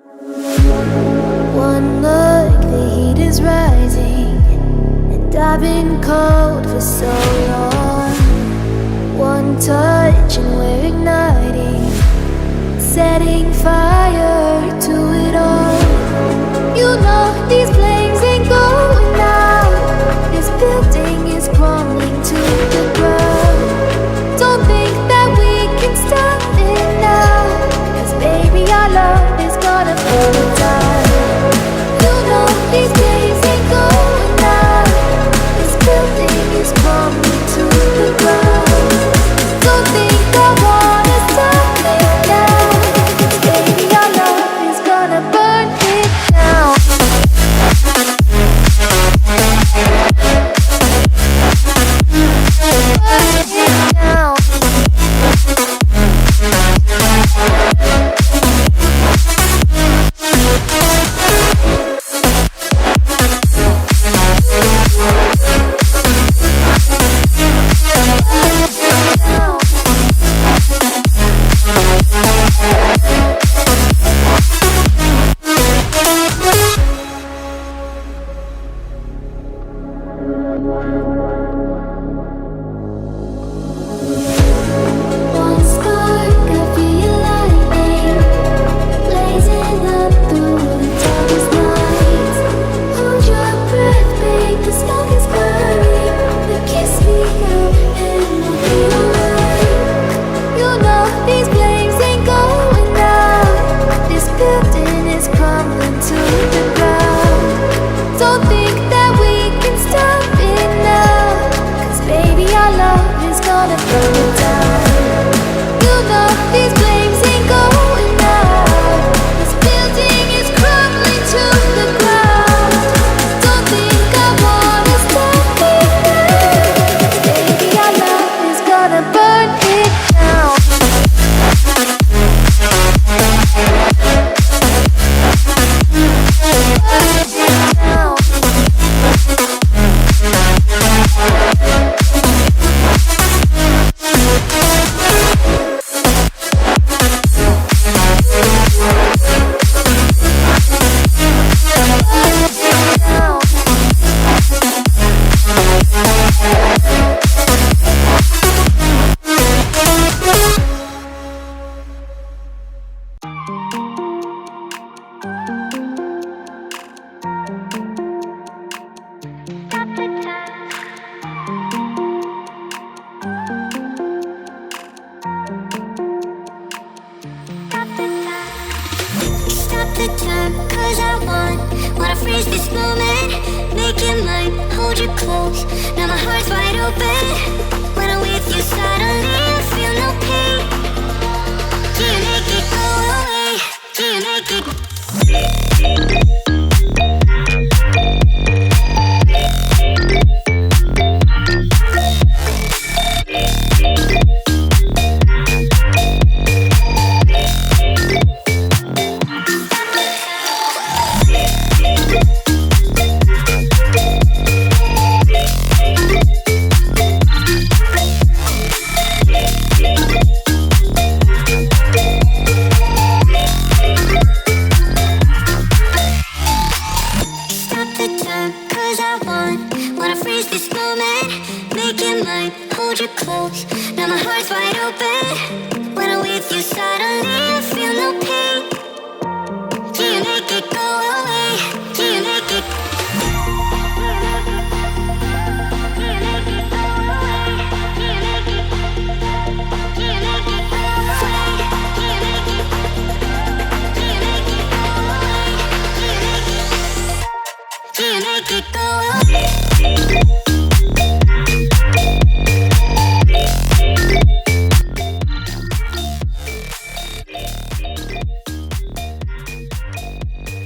One look, the heat is rising, and I've been cold for so long. One touch and we're igniting, setting fire to it all. You know these flames ain't going out. This building is crumbling to the ground. Don't think that we can stop it now, 'cause baby our love is gonna burn it down. You know these flames ain't going out. This building is crumbling to the ground. Don't think I wanna stop it now, 'cause baby our love is gonna burn it down. One spark, I feel lightning blazing up through the darkest night. Hold your breath, babe, the smoke is burning. But kiss me now and we'll be alright. You know these flames ain't going out. This building is crumbling to the ground. Don't think that we can stop it now, 'cause baby our love is gonna burn it down. You know these flames ain't going out. This building is crumbling to the ground. Don't think I wanna stop it now, 'cause baby our love is gonna burn it down. Stop the time, 'cause I wanna freeze this moment. Make it mine, hold you close. Now my heart's wide open. When I'm with you, suddenly I feel no pain.